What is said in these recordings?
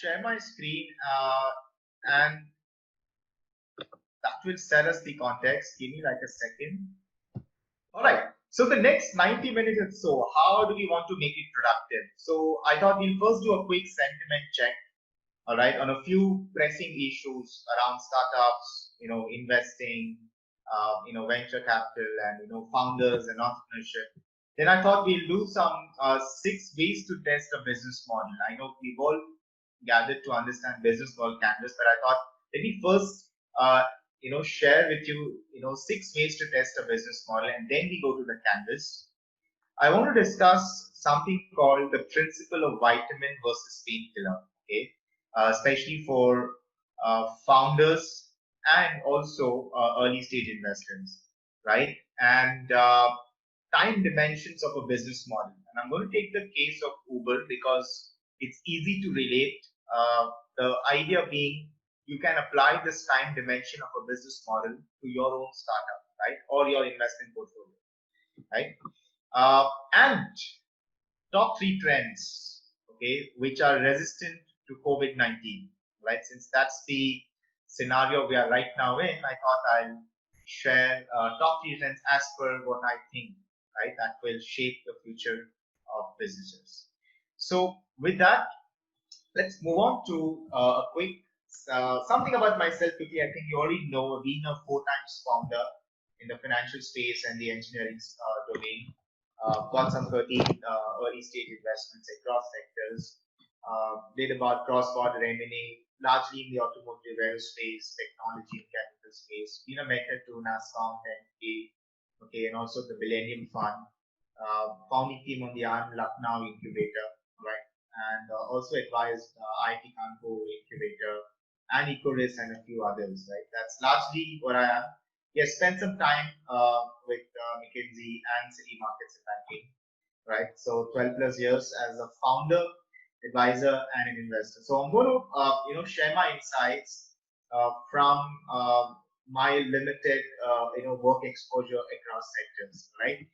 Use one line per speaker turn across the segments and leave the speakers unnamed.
share my screen and that will set us the context. Give me like a second. All right. So the next 90 minutes or so, how do we want to make it productive? So I thought we'll first do a quick sentiment check, all right, on a few pressing issues around startups, investing, venture capital and, founders and entrepreneurship. Then I thought we'll do some 6 ways to test a business model. I know we've all gathered to understand business called Canvas, but I thought let me first, share with you, 6 ways to test a business model, and then we go to the Canvas. I want to discuss something called the principle of vitamin versus painkiller, okay, especially for founders and also early stage investors, right? And time dimensions of a business model. And I'm going to take the case of Uber because it's easy to relate. The idea being you can apply this time dimension of a business model to your own startup, right? Or your investment portfolio, right? And top 3 trends, okay, which are resistant to COVID-19, right? Since that's the scenario we are right now in, I thought I'll share top 3 trends as per what I think, right, that will shape the future of businesses. So with that, let's move on to a quick something about myself quickly. I think you already know I've been a 4 times founder in the financial space and the engineering domain. Got some 13 early stage investments across sectors. Did about cross-border M&A, largely in the automotive, aerospace, technology, and chemical space. Been a mentor to NASSCOM, 10K, okay, and also the Millennium Fund. Founding team on the IIM Lucknow incubator, right? And also advised IIT Kanpur incubator and Ecoris and a few others, right? That's largely what I am. Yes, spent some time with McKinsey and City Markets and Banking, right? So 12 plus years as a founder, advisor, and an investor. So I'm going to, share my insights from my limited, work exposure across sectors, right?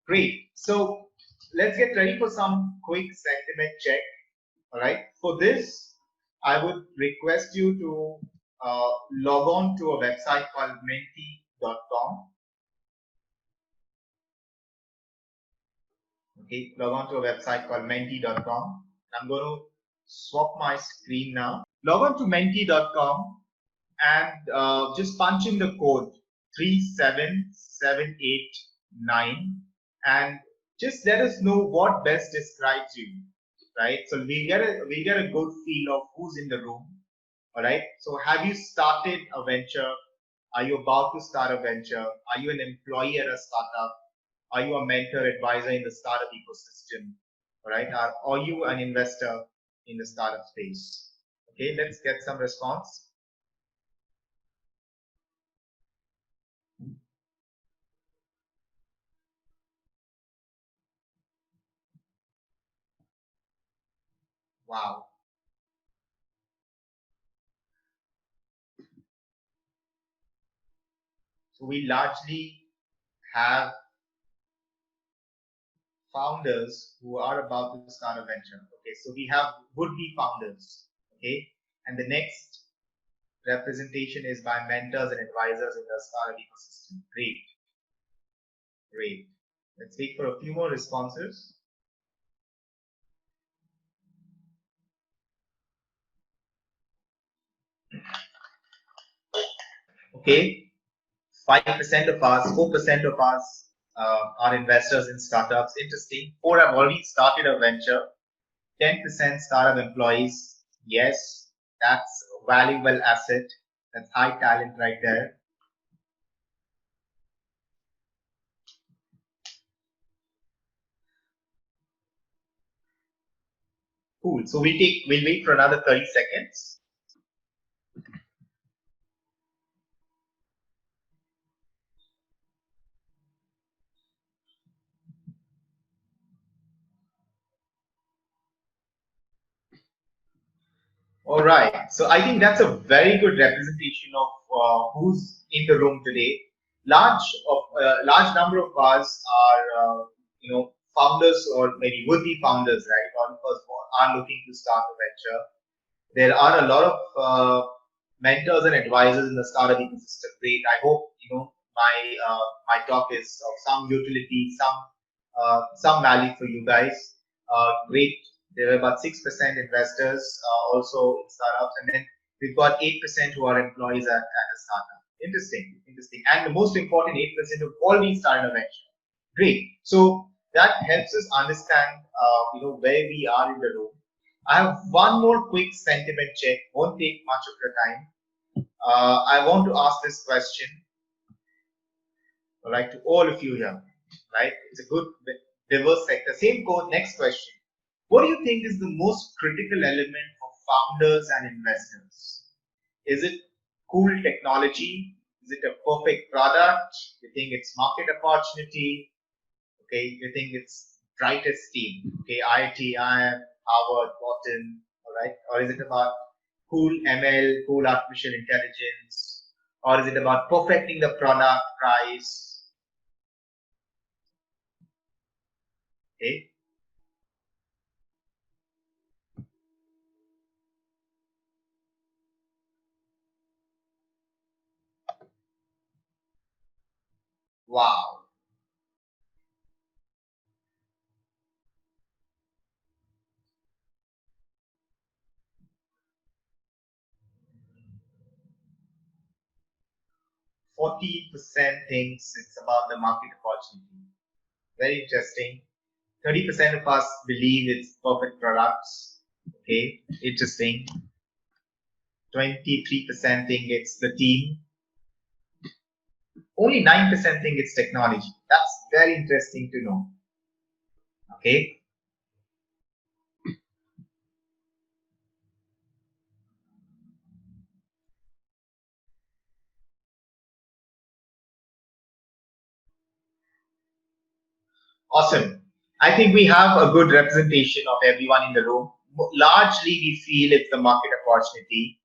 Great. So let's get ready for some quick sentiment check. All right. For this, I would request you to log on to a website called menti.com. Okay, log on to a website called menti.com. I'm going to swap my screen now. Log on to menti.com and just punch in the code 37789 and just let us know what best describes you, right? So we get a good feel of who's in the room. All right. So have you started a venture? Are you about to start a venture? Are you an employee at a startup? Are you a mentor, advisor in the startup ecosystem? All right. Are you an investor in the startup space? Okay, let's get some response. Wow. So we largely have founders who are about to start a venture. Okay, so we have would-be founders. Okay, and the next representation is by mentors and advisors in the startup ecosystem. Great, great. Let's wait for a few more responses. Okay, 5% of us, 4% of us are investors in startups. Interesting. 4 have already started a venture. 10% startup employees. Yes, that's a valuable asset. That's high talent right there. Cool. So we'll wait for another 30 seconds. All right. So I think that's a very good representation of who's in the room today. Large number of us are founders or maybe would-be founders, right? Or are looking to start a venture. There are a lot of mentors and advisors in the startup ecosystem. Great. I hope my talk is of some utility, some value for you guys. Great. There are about 6% investors also in startups, and then we've got 8% who are employees at a startup. Interesting, interesting. And the most important, 8% of all these startup venture. Great. So that helps us understand, where we are in the room. I have one more quick sentiment check. Won't take much of your time. I want to ask this question, all right, to all of you here. Right? It's a good, diverse sector. Same code. Next question. What do you think is the most critical element for founders and investors? Is it cool technology? Is it a perfect product? You think it's market opportunity? Okay, you think it's brightest team? Okay, IIT, IIM, Harvard, Wharton, all right? Or is it about cool ML, cool artificial intelligence? Or is it about perfecting the product, price? Okay. Wow. 40% thinks it's about the market opportunity. Very interesting. 30% of us believe it's perfect products. Okay, interesting. 23% think it's the team. Only 9% think it's technology. That's very interesting to know. Okay. Awesome. I think we have a good representation of everyone in the room. Largely, we feel it's the market opportunity,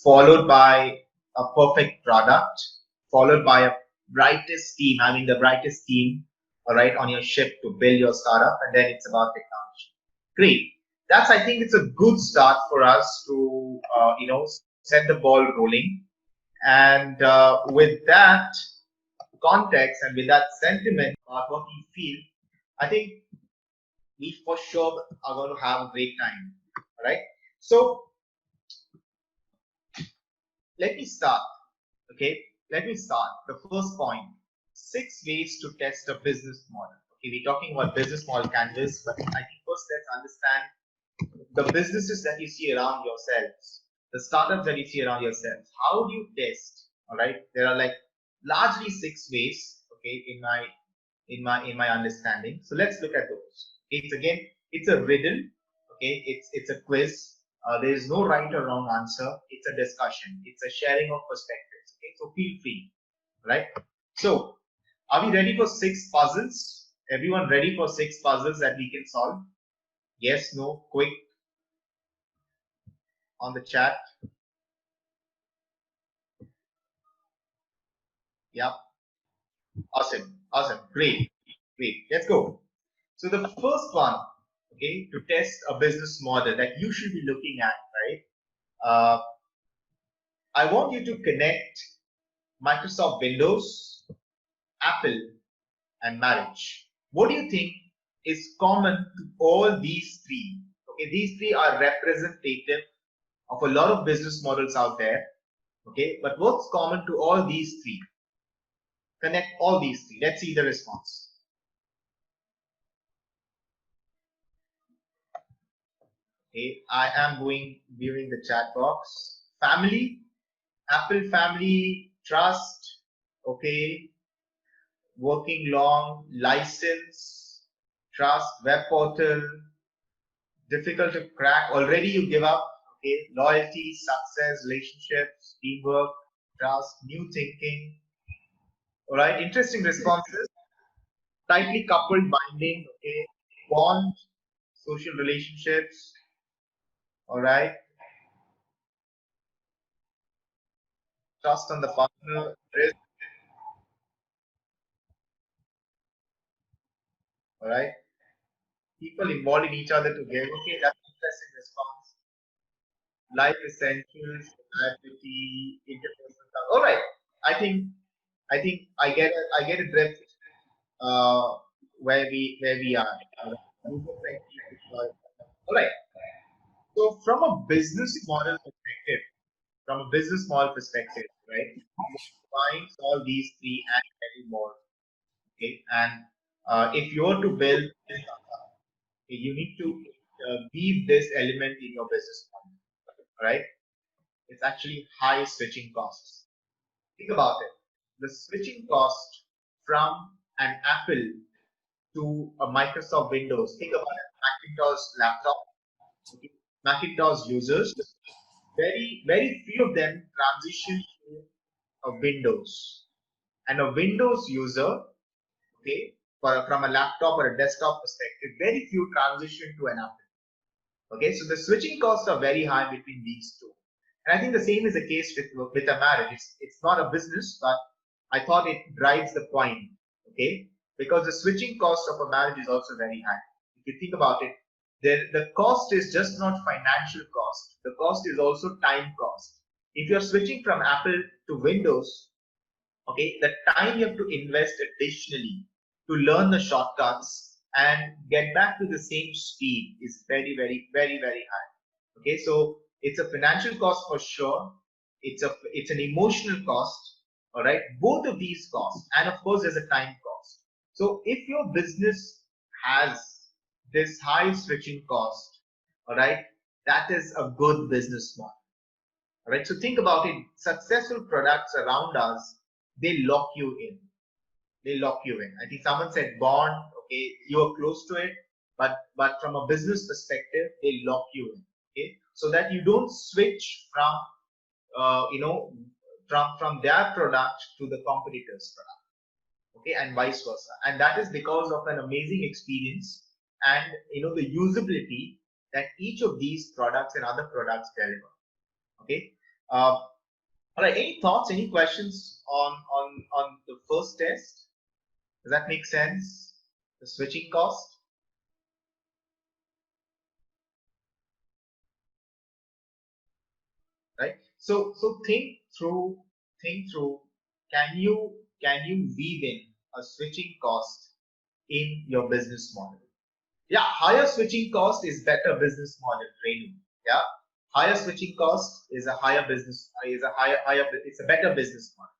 followed by a perfect product, followed by a brightest team, having the brightest team, all right, on your ship to build your startup, and then it's about technology. Great. I think it's a good start for us to, set the ball rolling. And with that context and with that sentiment about what we feel, I think we for sure are going to have a great time. All right. So let me start. Okay. Let me start. The first point: 6 ways to test a business model. Okay, we're talking about business model canvas, but I think first let's understand the businesses that you see around yourselves, the startups that you see around yourselves. How do you test? All right. There are like largely 6 ways. Okay, in my understanding. So let's look at those. It's again, it's a riddle. Okay, it's a quiz. There is no right or wrong answer. It's a discussion. It's a sharing of perspectives. Okay, so feel free. Right. So, are we ready for 6 puzzles? Everyone ready for 6 puzzles that we can solve? Yes, no, quick on the chat. Yep. Awesome. Awesome. Great. Great. Let's go. So the first one, okay, to test a business model that you should be looking at, right? I want you to connect Microsoft Windows, Apple, and marriage. What do you think is common to all these three? Okay, these three are representative of a lot of business models out there. Okay, but what's common to all these three? Connect all these three. Let's see the response. Okay, I am viewing the chat box. Family, Apple family, trust, okay, working long, license, trust, web portal, difficult to crack. Already you give up, okay, loyalty, success, relationships, teamwork, trust, new thinking. All right, interesting responses. Tightly coupled binding, okay, bond, social relationships. All right, trust on the partner, risk. All right, people involved in each other together. Okay, that's interesting response. life essentials, liability, interpersonal stuff. All right. I think I get a drift where we are. All right. So from a business model perspective, right? You combine all these three and many more. Okay, and if you are to build, you need to weave this element in your business model. Right? It's actually high switching costs. Think about it. The switching cost from an Apple to a Microsoft Windows. Think about it. Macintosh laptop. Okay. Macintosh users, very few of them transition to a Windows. And a Windows user, okay, from a laptop or a desktop perspective, very few transition to an Apple. Okay, so the switching costs are very high between these two. And I think the same is the case with a marriage. It's not a business, but I thought it drives the point. Okay, because the switching cost of a marriage is also very high. If you think about it, the cost is just not financial cost. The cost is also time cost. If you're switching from Apple to Windows, okay, the time you have to invest additionally to learn the shortcuts and get back to the same speed is very high. Okay, so it's a financial cost for sure. It's an emotional cost. All right, both of these costs, and of course there's a time cost. So if your business has this high switching cost, all right, that is a good business model. All right, so think about it. Successful products around us, they lock you in. They lock you in. I think someone said bond. Okay, you are close to it, but from a business perspective, they lock you in. Okay, so that you don't switch from from their product to the competitor's product. Okay, and vice versa. And that is because of an amazing experience and the usability that each of these products and other products deliver. Okay. All right. Any thoughts? Any questions on the first test? Does that make sense? The switching cost. Right. So think through. Can you weave in a switching cost in your business model? Yeah, higher switching cost is better business model, Renu. Yeah, higher switching cost is a higher business it's a better business model.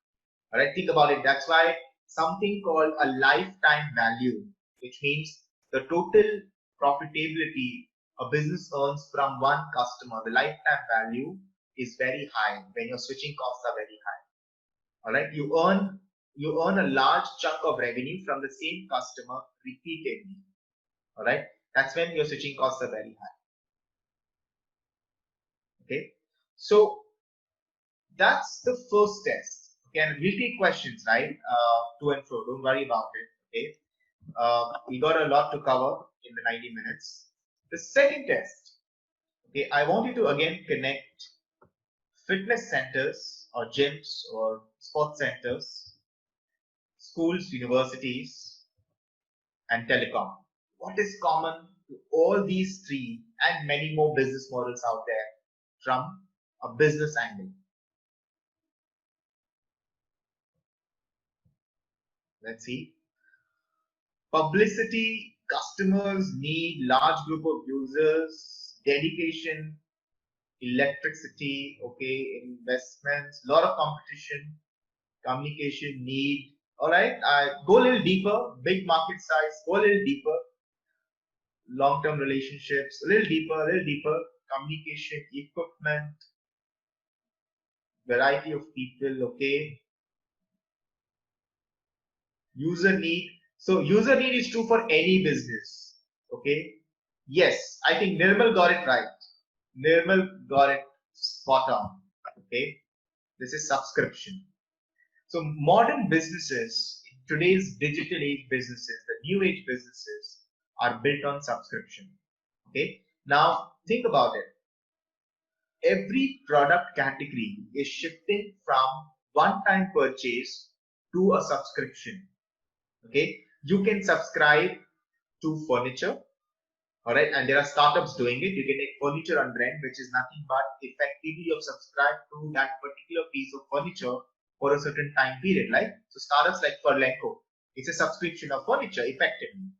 All right, think about it. That's why something called a lifetime value, which means the total profitability a business earns from one customer, the lifetime value is very high when your switching costs are very high. All right, you earn a large chunk of revenue from the same customer repeatedly. All right, that's when your switching costs are very high. Okay, so that's the first test. Okay, and we'll take questions, right? To and fro. Don't worry about it. Okay, we got a lot to cover in the 90 minutes. The second test. Okay, I want you to again connect fitness centers or gyms or sports centers, schools, universities, and telecom. What is common to all these three and many more business models out there from a business angle? Let's see. Publicity, customers need large group of users, dedication, electricity, okay, investments, lot of competition, communication need. All right, go a little deeper, big market size, go a little deeper, long-term relationships, a little deeper, communication, equipment, variety of people, okay, user need. So user need is true for any business, okay. Yes, I think Nirmal got it right. Nirmal got it spot on, okay. This is subscription. So modern businesses, today's digital age businesses, the new age businesses are built on subscription. Okay. Now think about it. Every product category is shifting from one-time purchase to a subscription. Okay. You can subscribe to furniture. All right, and there are startups doing it. You can take furniture on rent, which is nothing but effectively you've subscribed to that particular piece of furniture for a certain time period, right? So startups like Furlenco, it's a subscription of furniture effectively,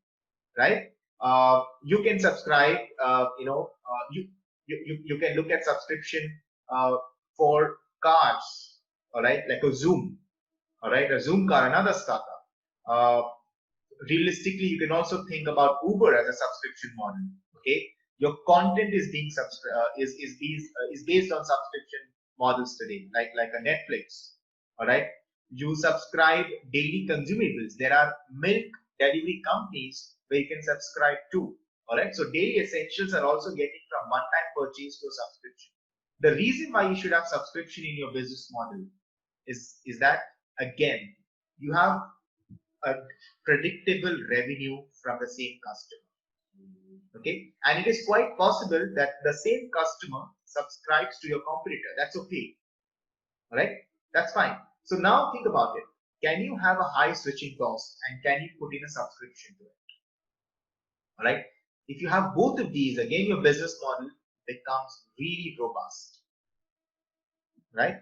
right? You can subscribe. You can look at subscription for cars, all right, like a Zoom, all right, a Zoom car, another startup. Realistically, you can also think about Uber as a subscription model. Okay, your content is being is based on subscription models today, like a Netflix. All right, you subscribe daily consumables. There are milk delivery companies where you can subscribe to. All right, so daily essentials are also getting from one-time purchase to a subscription. The reason why you should have subscription in your business model is that again you have a predictable revenue from the same customer. Okay, and it is quite possible that the same customer subscribes to your competitor. That's okay. All right, that's fine. So now think about it. Can you have a high switching cost and can you put in a subscription to it? All right. If you have both of these, again, your business model becomes really robust. Right?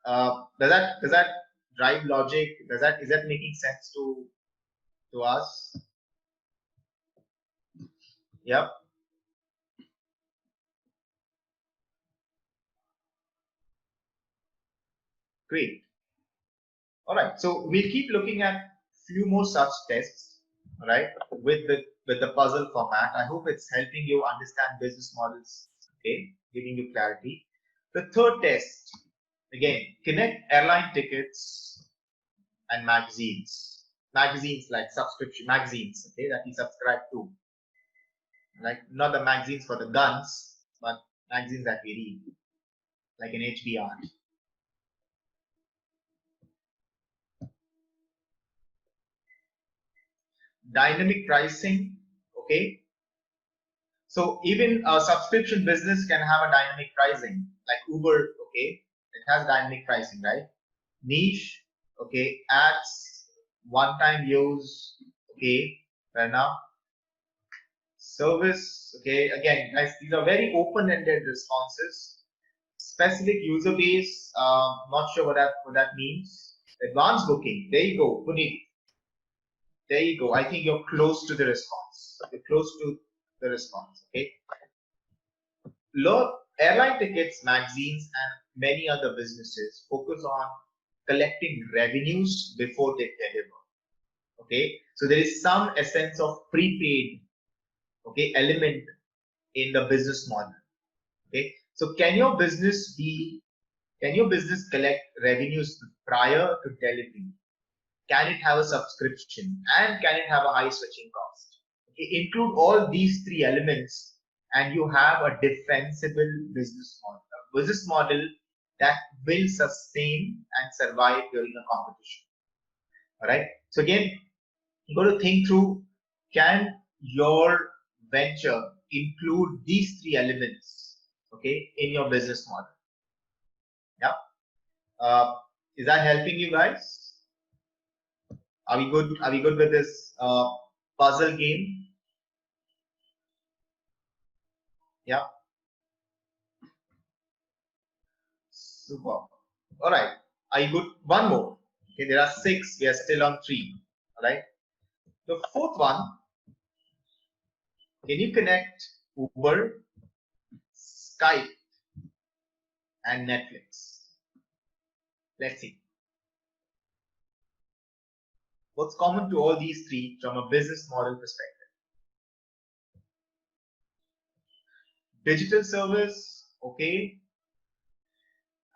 Does that drive logic? Is that making sense to us? Yep. Great. All right. So we'll keep looking at few more such tests, all right, with the puzzle format. I hope it's helping you understand business models, okay, giving you clarity. The third test, again, connect airline tickets and magazines. Magazines like subscription magazines, okay, that you subscribe to. Like not the magazines for the guns, but magazines that we read, like an HBR. Dynamic pricing, okay. So even a subscription business can have a dynamic pricing, like Uber, okay, it has dynamic pricing, right? Niche, okay, ads, one-time use, okay, fair enough. Service, okay, again, guys, these are very open-ended responses. Specific user base, not sure what that means. Advanced booking, there you go, Puneet. There you go. I think you're close to the response. You're close to the response, okay? Airline tickets, magazines, and many other businesses focus on collecting revenues before they deliver. Okay, so there is some essence of prepaid, okay, element in the business model. Okay, so can your business collect revenues prior to delivery? Can it have a subscription and can it have a high switching cost? Okay, include all these three elements and you have a defensible business model, a business model that will sustain and survive during a competition. All right. So again, you got to think through: can your venture include these three elements? Okay, in your business model. Yeah. Is that helping you guys? Are we good? Are we good with this puzzle game? Yeah. Super. All right. Are you good? One more. Okay, there are 6. We are still on 3. All right. The fourth one. Can you connect Uber, Skype, and Netflix? Let's see. What's common to all these three from a business model perspective? Digital service, okay.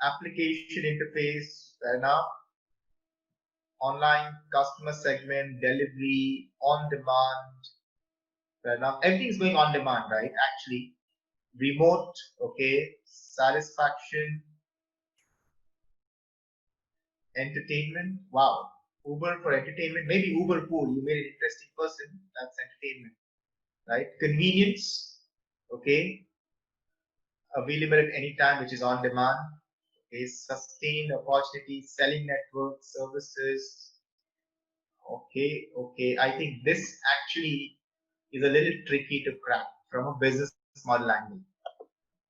Application interface, fair enough. Online customer segment, delivery, on demand, fair enough. Everything's going on demand, right? Actually, remote, okay. Satisfaction, entertainment, wow. Uber for entertainment, maybe Uber Pool. You made an interesting person. That's entertainment, right? Convenience, okay. Available at any time, which is on demand. Okay, sustained opportunity, selling network services. Okay. I think this actually is a little tricky to crack. from a business model angle.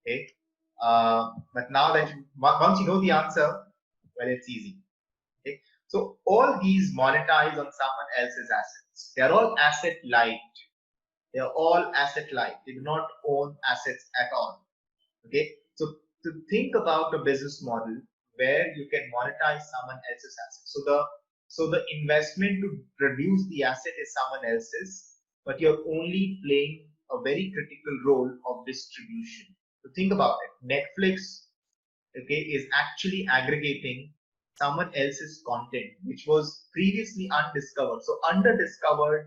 Okay, but now that once you know the answer, well, it's easy. Okay, so all these monetize on someone else's assets. They are all asset light. They are all asset light. They do not own assets at all. Okay, so to think about a business model where you can monetize someone else's assets. So the investment to produce the asset is someone else's, but you're only playing a very critical role of distribution. So think about it. Netflix, okay, is actually aggregating someone else's content, which was previously undiscovered. So underdiscovered,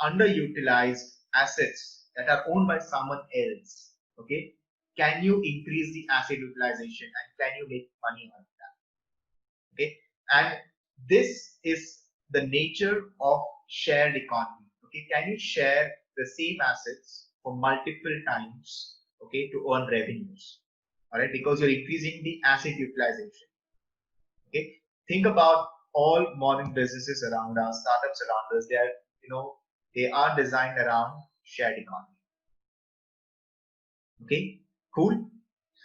underutilized assets that are owned by someone else. Okay, can you increase the asset utilization and can you make money on that? Okay, and this is the nature of shared economy. Okay, can you share the same assets for multiple times, okay, to earn revenues? All right, because you're increasing the asset utilization. Okay, think about all modern businesses around us, startups around us. They are, they are designed around shared economy. Okay, cool.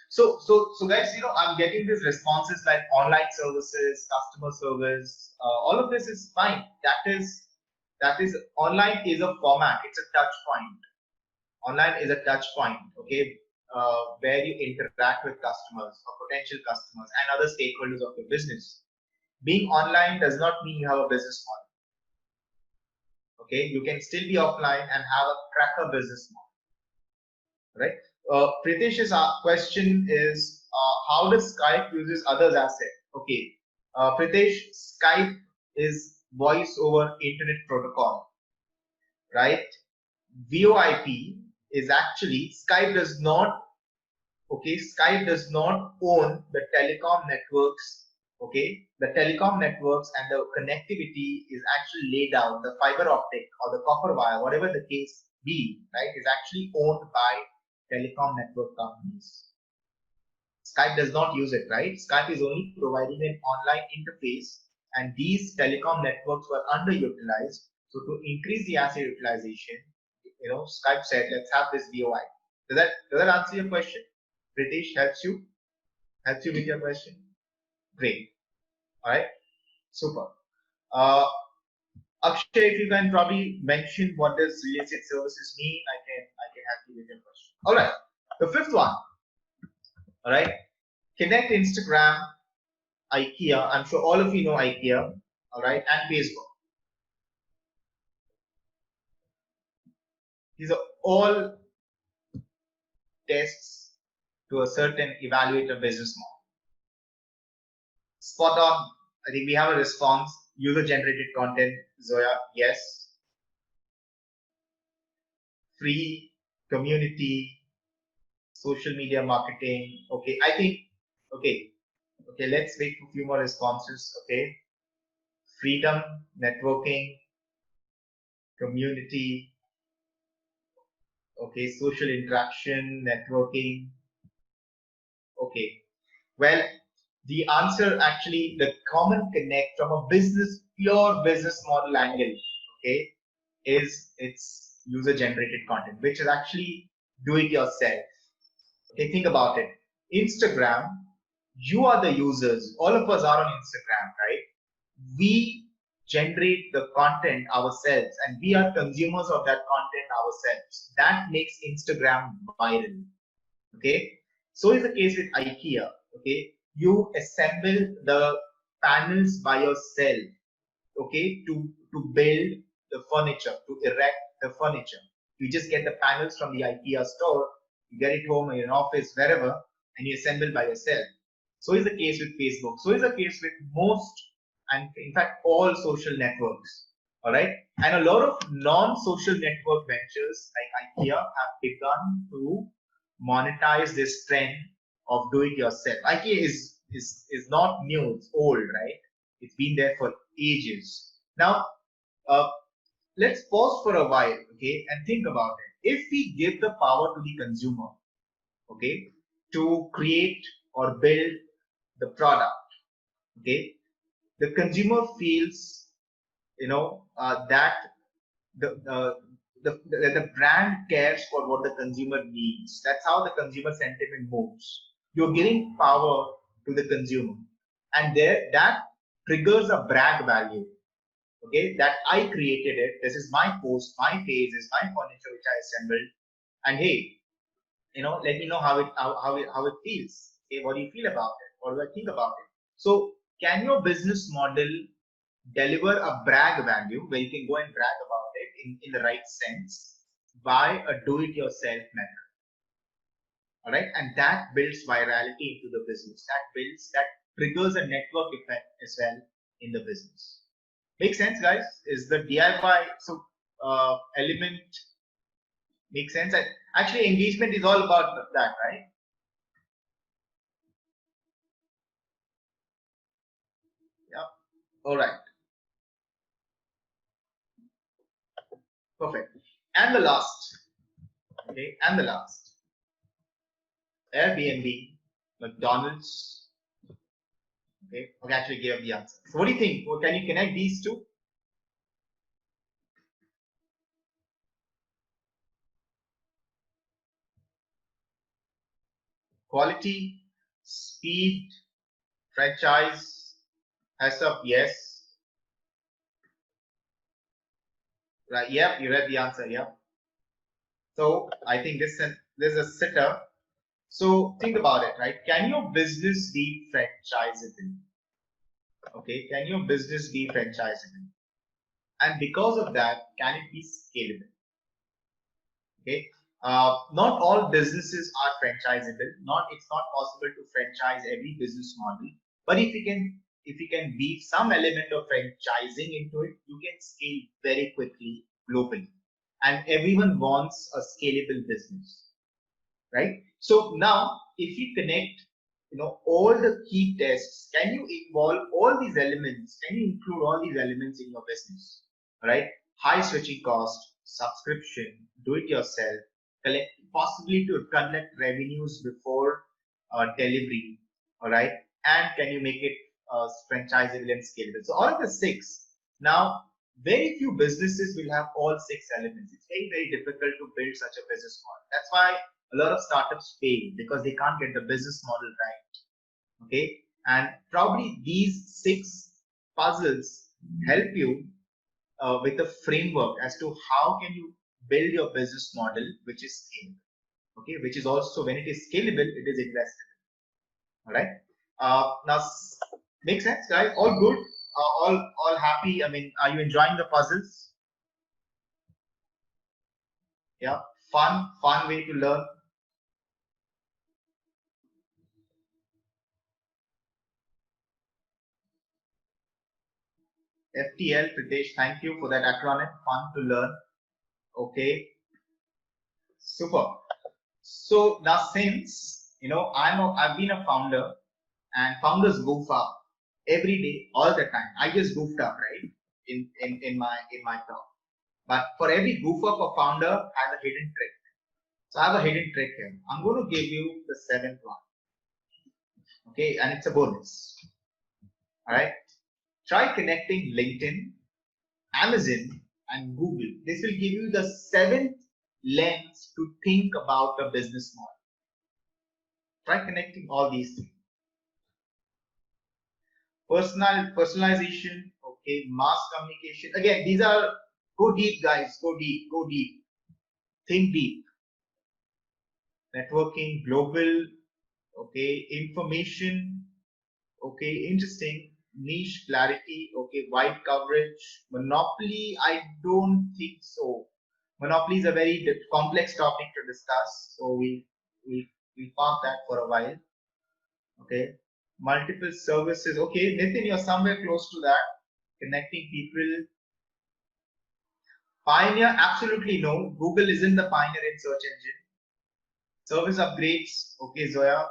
So guys, I'm getting these responses like online services, customer service. All of this is fine. That is online is a format. It's a touch point. Online is a touch point. Okay, where you interact with customers or potential customers and other stakeholders of your business. Being online does not mean you have a business model. Okay, you can still be offline and have a cracker business model, right? Pritish's question is, how does Skype uses others' asset? Okay, Pritish, Skype is voice over internet protocol, right? VoIP is actually Skype does not. Okay, Skype does not own the telecom networks. Okay, the telecom networks and the connectivity is actually laid out. The fiber optic or the copper wire, whatever the case be, right, is actually owned by telecom network companies. Skype does not use it, right? Skype is only providing an online interface, and these telecom networks were underutilized. So to increase the asset utilization, Skype said, let's have this VoIP. Does that answer your question? Pritesh, helps you with your question? Great. All right. Super. Akshay, if you can probably mention what does real estate services mean, I can help you with your question. All right. The fifth one. All right. Connect Instagram, IKEA. I'm sure all of you know IKEA. All right, and Facebook. These are all tests to a certain evaluator business model. Spot on. I think we have a response. User generated content, Zoya, yes. Free, community, social media marketing. Okay, I think, okay, let's wait for a few more responses. Okay, freedom, networking, community, okay, social interaction, networking. Okay, well, the answer actually, the common connect from a pure business model angle, okay, is it's user generated content, which is actually do it yourself. Okay, think about it. Instagram, you are the users. All of us are on Instagram, right? We generate the content ourselves and we are consumers of that content ourselves. That makes Instagram viral. Okay, so is the case with IKEA. Okay, you assemble the panels by yourself, okay, to build the furniture, to erect the furniture. You just get the panels from the IKEA store, you get it home in an office, wherever, and you assemble by yourself. So is the case with Facebook. So is the case with most, and in fact all social networks. All right, and a lot of non-social network ventures like IKEA have begun to monetize this trend of do it yourself. IKEA is not new, it's old, right? It's been there for ages. Now, let's pause for a while, okay, and think about it. If we give the power to the consumer, okay, to create or build the product, okay, the consumer feels, that the brand cares for what the consumer needs. That's how the consumer sentiment moves. You're giving power to the consumer, and there that triggers a brand value. Okay, that I created it. This is my post, my page, is my furniture which I assembled, and hey, let me know how it feels. Okay, what do you feel about it? What do I think about it? So, can your business model deliver a brag value where you can go and brag about it in the right sense by a do-it-yourself method? All right, and that builds virality into the business. That triggers a network effect as well in the business. Make sense, guys? Is the DIY element make sense? Actually, engagement is all about that, right? Yeah. All right. Perfect. And the last. Okay. And the last. Airbnb, McDonald's. Okay. Okay. Actually, gave the answer. So, what do you think? Well, can you connect these two? Quality, speed, franchise, has up, yes. Right, yep, you read the answer, yeah. So I think this is a sitter. So think about it, right? Can your business be franchisable? Okay, can your business be franchisable? And because of that, can it be scalable? Okay, not all businesses are franchisable. It's not possible to franchise every business model. But if you can weave some element of franchising into it, you can scale very quickly globally. And everyone wants a scalable business, right? So now, if you connect, all the key tests, can you involve all these elements? Can you include all these elements in your business, right? High switching cost, subscription, do it yourself, possibly to collect revenues before delivery, all right? And can you make it franchisable and scalable? So all of the six. Now, very few businesses will have all six elements. It's very, very difficult to build such a business model. That's why a lot of startups fail because they can't get the business model right. Okay, and probably these six puzzles help you with a framework as to how can you build your business model which is scalable. Okay, which is also, when it is scalable, it is investable. All right. Now, make sense, guys? All good? All happy? I mean, are you enjoying the puzzles? Yeah, fun way to learn. FTL, Pritesh, thank you for that acronym. Fun to learn. Okay, super. So now, since I've been a founder, and founders goof up every day, all the time. I just goofed up, right? In my talk. But for every goof up, a founder has a hidden trick. So I have a hidden trick here. I'm going to give you the seventh one. Okay, and it's a bonus. All right. Try connecting LinkedIn, Amazon, and Google. This will give you the seventh lens to think about a business model. Try connecting all these things. Personalization, okay, mass communication. Again, these are, go deep, guys, go deep, think deep. Networking, global, okay, information, okay, interesting, niche, clarity, okay, wide coverage. Monopoly, I don't think so. Monopoly is a very complex topic to discuss, so we park that for a while. Okay, multiple services. Okay, Nitin, you're somewhere close to that. Connecting people. Pioneer, absolutely no. Google isn't the pioneer in search engine. Service upgrades. Okay, Zoya.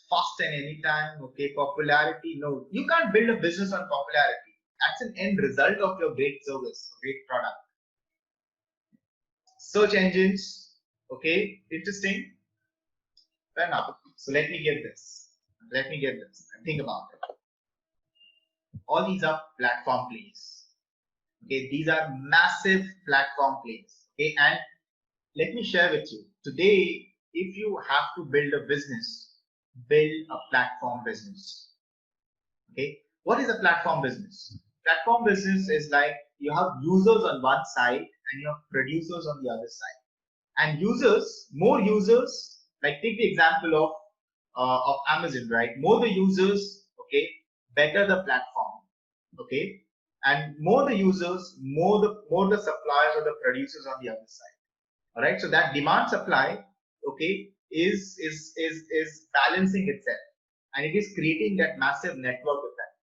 Fast and anytime. Okay, popularity. No, you can't build a business on popularity. That's an end result of your great service, great product. Search engines. Okay, interesting. Fair enough. So let me get this. Think about it. All these are platform plays. Okay, these are massive platform plays. Okay, and let me share with you today. If you have to build a business, build a platform business. Okay, what is a platform business? Platform business is like you have users on one side and you have producers on the other side. And users, more users, like take the example of Amazon, right? More the users, okay, better the platform, okay, and more the users, more the suppliers or the producers on the other side. All right, so that demand supply, okay, is balancing itself, and it is creating that massive network effect.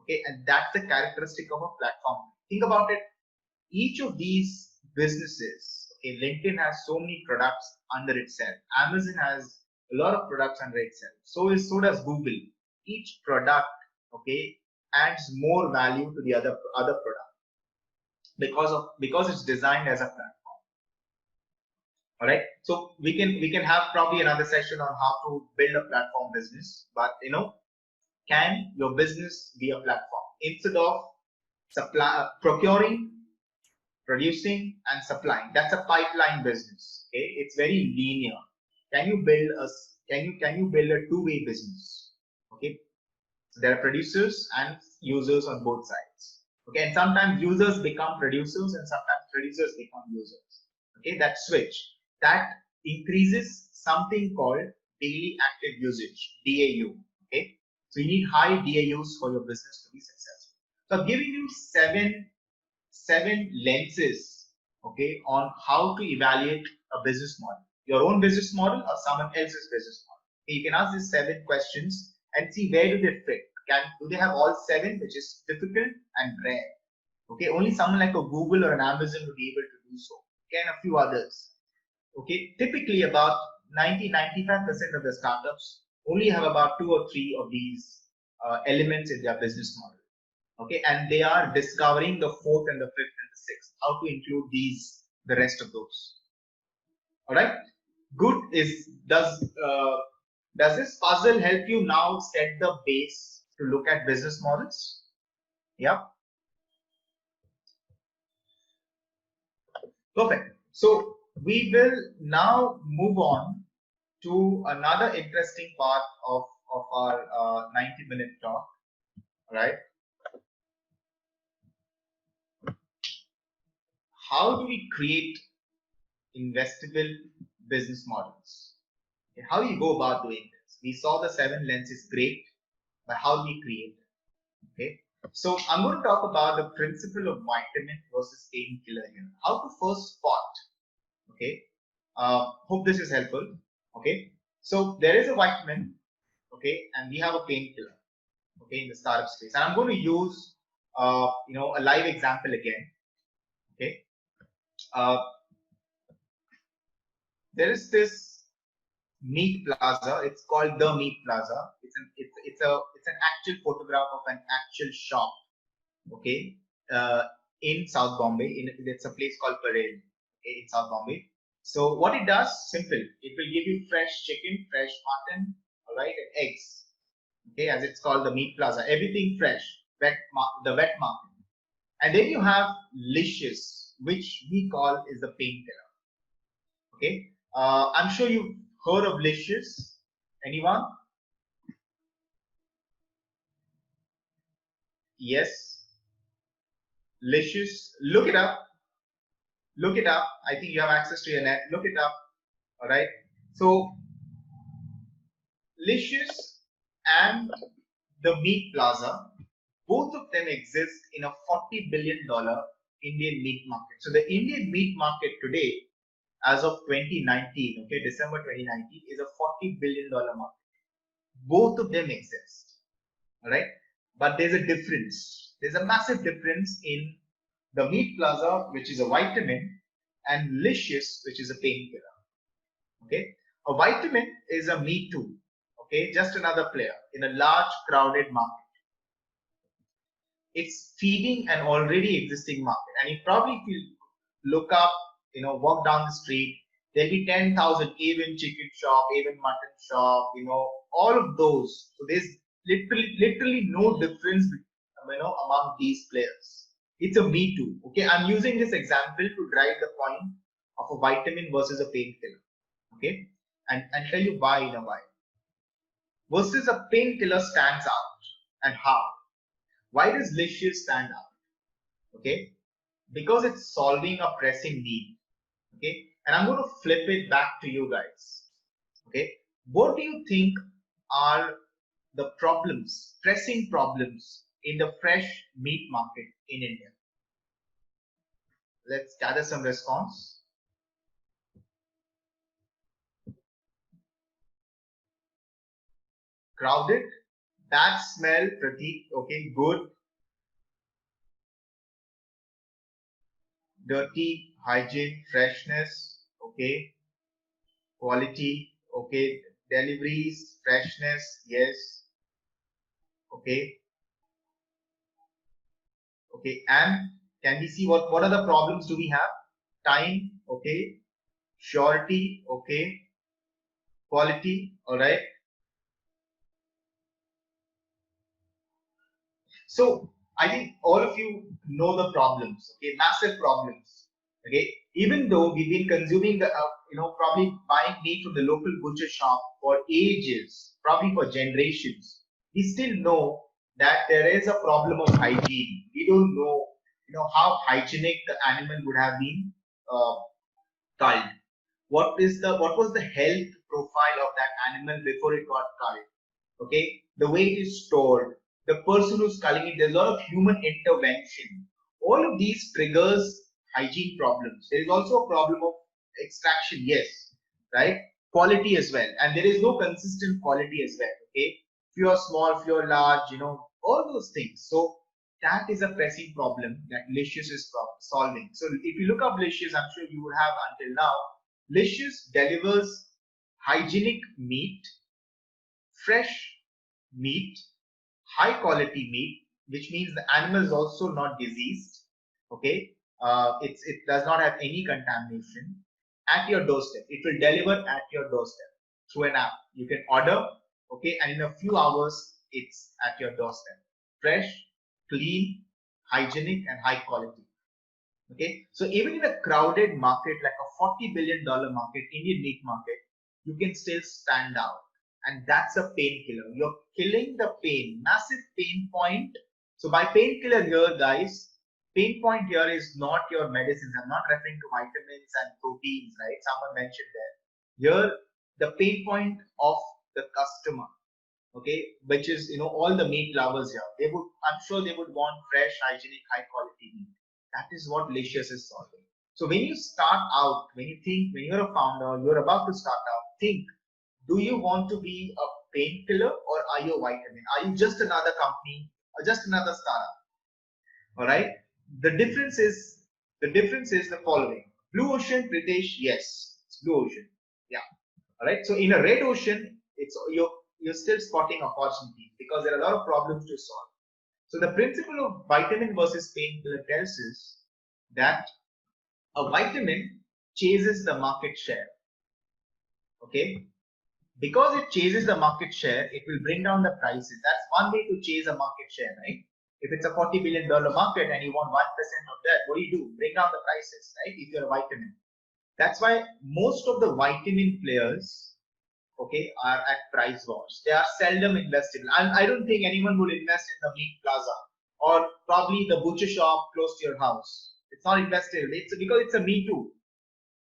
Okay, and that's the characteristic of a platform. Think about it. Each of these businesses, okay, LinkedIn has so many products under itself. Amazon has a lot of products under itself. So does Google. Each product, okay, adds more value to the other product because it's designed as a platform. All right. So we can have probably another session on how to build a platform business. But can your business be a platform instead of procuring, producing and supplying? That's a pipeline business. Okay, it's very linear. Can you build a two-way business? Okay, so there are producers and users on both sides. Okay, and sometimes users become producers and sometimes producers become users. Okay, that switch that increases something called daily active usage, DAU. Okay, so you need high DAUs for your business to be successful. So I'm giving you seven lenses, okay, on how to evaluate a business model, your own business model or someone else's business model. Okay, you can ask these 7 questions and see where do they fit. Do they have all 7, which is difficult and rare. Okay, only someone like a Google or an Amazon would be able to do so. Okay, and a few others. Okay, typically about 90-95% of the startups only have about 2 or 3 of these elements in their business model. Okay, and they are discovering the 4th and the 5th and the 6th, how to include the rest of those. All right, good. Does this puzzle help you now set the base to look at business models? Yeah, perfect. So we will now move on to another interesting part of our 90-minute talk. All right, how do we create investable business models? Okay, how you go about doing this? We saw the 7 lenses, great, but how do we create it? Okay, so I'm going to talk about the principle of vitamin versus painkiller here. How to first spot. Okay, hope this is helpful. Okay, so there is a vitamin, okay, and we have a painkiller, okay, in the startup space, and I'm going to use a live example again. Okay, there is this Meat Plaza. It's called the Meat Plaza. It's an actual photograph of an actual shop. Okay, in South Bombay. It's a place called Parel, okay, in South Bombay. So what it does, simple. It will give you fresh chicken, fresh mutton, all right, and eggs. Okay, as it's called the Meat Plaza. Everything fresh, the wet market. And then you have Licious, which we call is the painkiller. Okay, I'm sure you've heard of Licious. Anyone? Yes. Licious. Look it up. Look it up. I think you have access to your net. Look it up. All right. So Licious and the Meat Plaza, both of them exist in a $40 billion Indian meat market. So the Indian meat market today, as of 2019, okay, December 2019, is a $40 billion market. Both of them exist. All right. But there's a difference. There's a massive difference in the Meat Plaza, which is a vitamin, and Licious, which is a painkiller. Okay, a vitamin is a me too. Okay, just another player in a large crowded market. It's feeding an already existing market, and you probably, if you look up, walk down the street, there'll be 10,000 even chicken shop, even mutton shop, all of those. So there's literally no difference, among these players. It's a me too. Okay, I'm using this example to drive the point of a vitamin versus a painkiller. Okay, and tell you why in a while. Versus a painkiller stands out, and how? Why does Licious stand out? Okay, because it's solving a pressing need. Okay, and I'm going to flip it back to you guys. Okay, what do you think are the problems, pressing problems in the fresh meat market in India? Let's gather some response. Crowded, bad smell, Pratik. Okay, good. Dirty, hygiene, freshness. Okay, quality. Okay, deliveries, freshness. Yes. Okay. Okay, and can we see what are the problems do we have? Time. Okay. Surety. Okay. Quality. All right. So I think all of you know the problems, okay, massive problems, okay. Even though we've been consuming the, probably buying meat from the local butcher shop for ages, probably for generations, we still know that there is a problem of hygiene. We don't know, how hygienic the animal would have been uh, culled. What was the health profile of that animal before it got culled? Okay, the way it is stored, the person who's culling it, there's a lot of human intervention. All of these triggers hygiene problems. There is also a problem of extraction, yes, right? Quality as well, and there is no consistent quality as well. Okay, if you are small, if you are large, all those things. So that is a pressing problem that Licious is solving. So if you look up Licious, I'm sure you would have until now. Licious delivers hygienic meat, fresh meat, high quality meat, which means the animal is also not diseased. Okay, it does not have any contamination at your doorstep. It will deliver at your doorstep through an app. You can order, okay, and in a few hours it's at your doorstep. Fresh, clean, hygienic, and high quality. Okay, so even in a crowded market like a $40 billion market, Indian meat market, you can still stand out. And that's a painkiller. You're killing the pain, massive pain point. So by painkiller here, guys, pain point here is not your medicines. I'm not referring to vitamins and proteins, right? Someone mentioned there. Here, the pain point of the customer, okay, which is, all the meat lovers here. I'm sure they would want fresh, hygienic, high quality meat. That is what Licious is solving. So when you start out, when you're a founder, you're about to start out, think, do you want to be a painkiller or are you a vitamin? Are you just another company or just another startup? All right. The difference is the following. Blue ocean, Pritesh, yes, it's blue ocean. Yeah. All right. So in a red ocean, you're still spotting opportunity because there are a lot of problems to solve. So the principle of vitamin versus painkiller tells us that a vitamin chases the market share. Okay, because it chases the market share, it will bring down the prices. That's one way to chase a market share, right? If it's a $40 billion market and you want 1% of that, what do? Bring down the prices, right? If you're a vitamin. That's why most of the vitamin players, okay, are at price wars. They are seldom investable. I don't think anyone would invest in the meat plaza or probably the butcher shop close to your house. It's not investable. It's because it's a me too,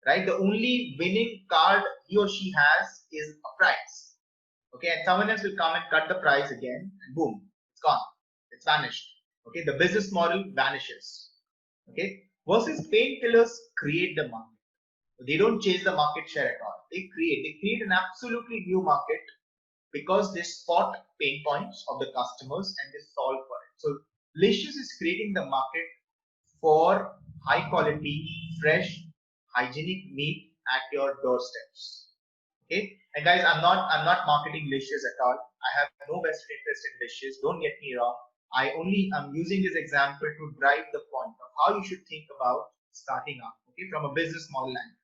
right? The only winning card he or she has is a price. Okay, and someone else will come and cut the price again, and boom, it's gone. It's vanished. Okay, the business model vanishes. Okay, versus painkillers create the market. They don't chase the market share at all. They create an absolutely new market because they spot pain points of the customers and they solve for it. So Licious is creating the market for high quality, fresh, hygienic meat at your doorsteps. Okay, and guys, I'm not marketing Licious at all. I have no vested interest in Licious. Don't get me wrong. I'm using this example to drive the point of how you should think about starting up. Okay, from a business model angle.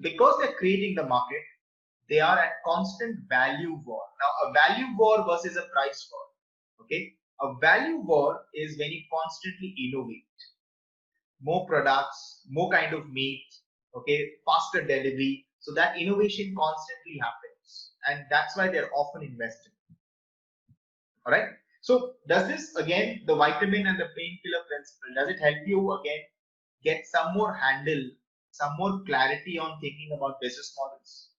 Because they're creating the market, they are at constant value war. Now, a value war versus a price war. Okay, A value war is when you constantly innovate, more products, more kind of meat, okay, faster delivery. So that innovation constantly happens, and that's why they're often invested. All right. So does this again, the vitamin and the painkiller principle, does it help you again get some more handle, some more clarity on thinking about business models?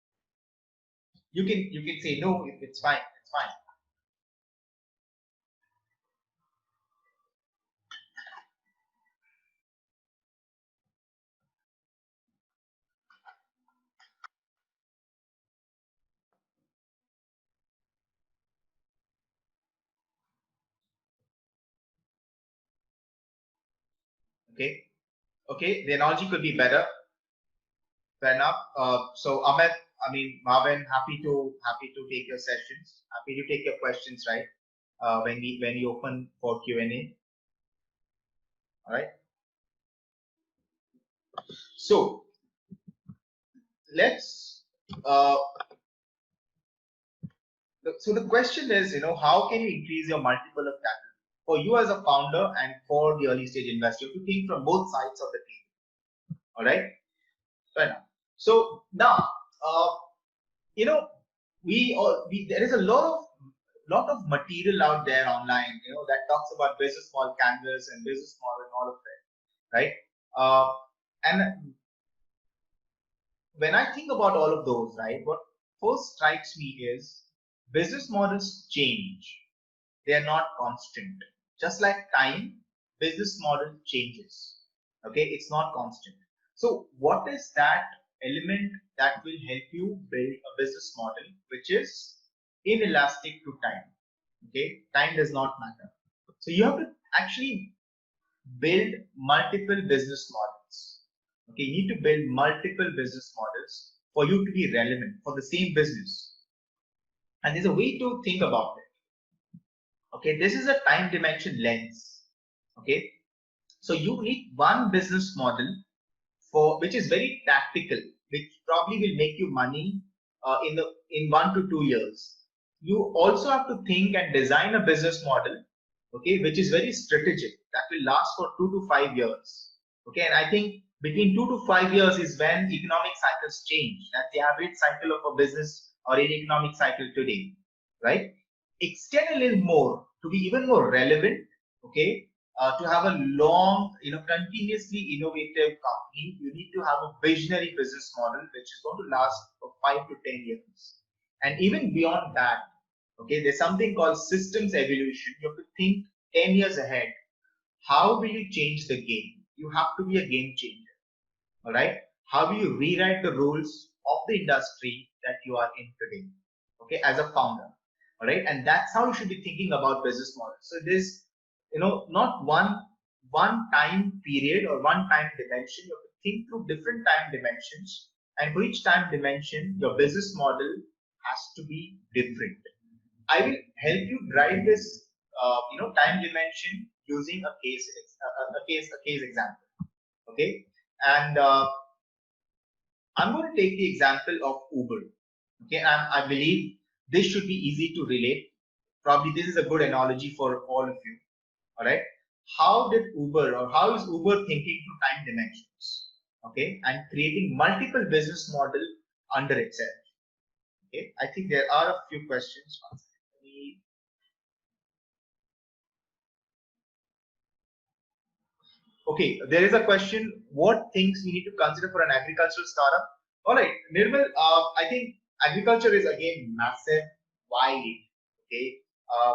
You can say no, it's fine, it's fine. Okay. Okay, the analogy could be better. Fair enough. So Ahmed, I mean Marvin, happy to take your sessions, happy to take your questions, right? When we open for Q&A. All right. So let's. So the question is, how can you increase your multiple of capital for you as a founder and for the early stage investor? You have to think from both sides of the table. All right. Fair enough. So now, you know, there is a lot of material out there online, that talks about business model canvas and business model and all of that, right? And when I think about all of those, right, what first strikes me is business models change. They are not constant. Just like time, business model changes. Okay, it's not constant. So what is that element that will help you build a business model which is inelastic to time? Okay, time does not matter. So you have to actually build multiple business models. Okay, you need to build multiple business models for you to be relevant for the same business. And there's a way to think about it. Okay, this is a time dimension lens. Okay, so you need one business model for which is very tactical, which probably will make you money in 1 to 2 years. You also have to think and design a business model, okay, which is very strategic, that will last for 2 to 5 years. Okay, and I think between 2 to 5 years is when economic cycles change. That's the average cycle of a business or an economic cycle today, right? Extend a little more to be even more relevant, okay, to have a long, continuously innovative company. You need to have a visionary business model which is going to last for 5 to 10 years, and even beyond that. Okay, there's something called systems evolution. You have to think 10 years ahead. How will you change the game? You have to be a game changer. All right. How do you rewrite the rules of the industry that you are in today? Okay, as a founder. All right, and that's how you should be thinking about business models. So there's, not one time period or one time dimension. You have to think through different time dimensions, and for each time dimension, your business model has to be different. I will help you drive this, time dimension using a case example. Okay, and I'm going to take the example of Uber. Okay, and I believe this should be easy to relate. Probably this is a good analogy for all of you. All right, how did Uber or how is Uber thinking through time dimensions? Okay, and creating multiple business model under itself. Okay, I think there are a few questions. Okay, there is a question. What things we need to consider for an agricultural startup? All right, Nirmal, I think agriculture is again massive, wide. Okay,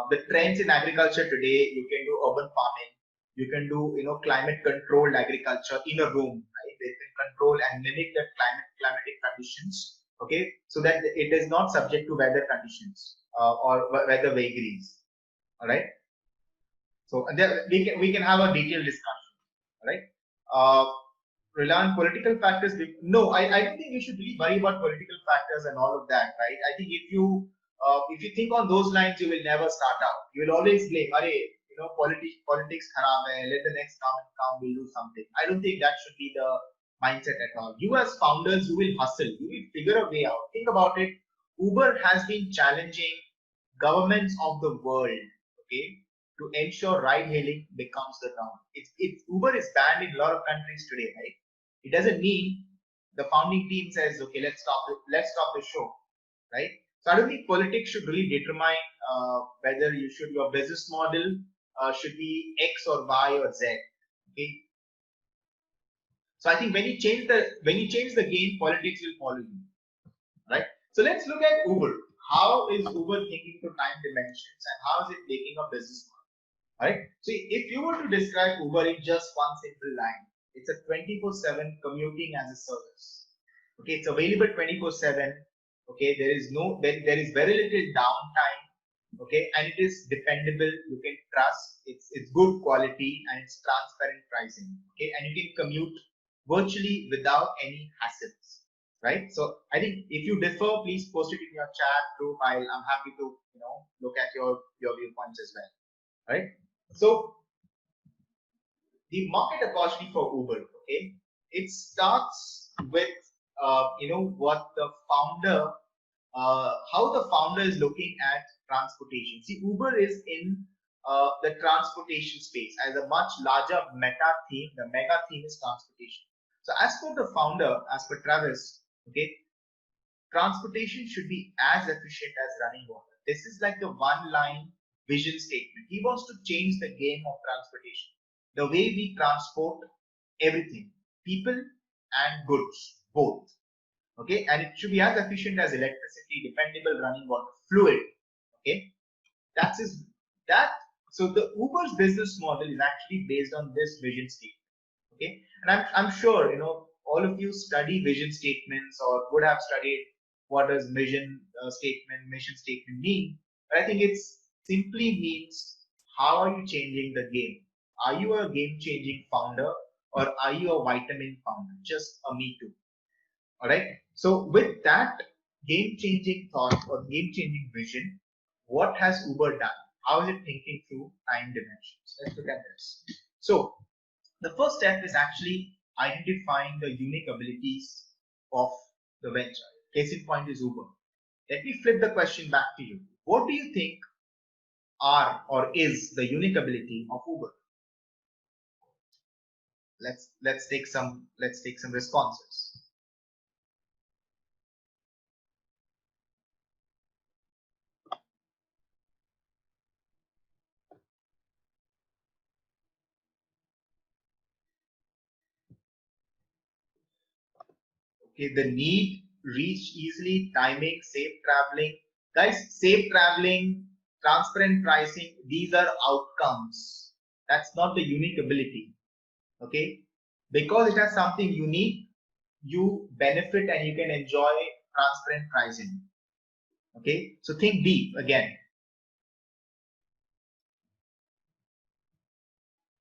the trends in agriculture today, you can do urban farming, you can do climate controlled agriculture in a room, right? They can control and mimic the climatic conditions, okay, so that it is not subject to weather conditions or weather vagaries. All right, so there, we can have a detailed discussion. Right? Rely on political factors. No, I don't think you should really worry about political factors and all of that, right? I think if you think on those lines, you will never start out. You will always blame, politics kharab hai, let the next come, we'll do something. I don't think that should be the mindset at all. You as founders, you will hustle, you will figure a way out. Think about it. Uber has been challenging governments of the world, okay, to ensure ride hailing becomes the norm. Uber is banned in a lot of countries today, right? It doesn't mean the founding team says, okay, let's stop the show, right? So I don't think politics should really determine whether your business model should be X or Y or Z. Okay. So I think when you change the game, politics will follow you, right? So let's look at Uber. How is Uber thinking through time dimensions and how is it making a business model? All right. So if you were to describe Uber in just one simple line, it's a 24/7 commuting as a service. Okay, it's available 24/7. Okay, there is very little downtime. Okay, and it is dependable. You can trust. It's good quality and it's transparent pricing. Okay, and you can commute virtually without any hassles. Right. So I think if you differ, please post it in your chat group. I'm happy to look at your viewpoints as well. Right. So the market opportunity for Uber, okay, it starts with what the founder, how the founder is looking at transportation. See, Uber is in the transportation space as a much larger meta theme. The mega theme is transportation. So as per the founder, as per Travis, okay, transportation should be as efficient as running water. This is like the one-line vision statement. He wants to change the game of transportation, the way we transport everything, people and goods, both. Okay, and it should be as efficient as electricity, dependable running water, fluid. Okay, that's his that. So the Uber's business model is actually based on this vision statement. Okay, and I'm sure all of you study vision statements or would have studied what does mission statement mean. But I think it's simply means how are you changing the game? Are you a game-changing founder or are you a vitamin founder? Just a me too. All right. So with that game-changing thought or game-changing vision, what has Uber done? How is it thinking through time dimensions? Let's look at this. So the first step is actually identifying the unique abilities of the venture. Case in point is Uber. Let me flip the question back to you. What do you think are or is the unique ability of Uber? Let's take some responses. Okay, the need, reach easily, timing, safe traveling. Guys, safe traveling, transparent pricing, these are outcomes. That's not the unique ability. Okay, because it has something unique, you benefit and you can enjoy transparent pricing. Okay, so think deep again.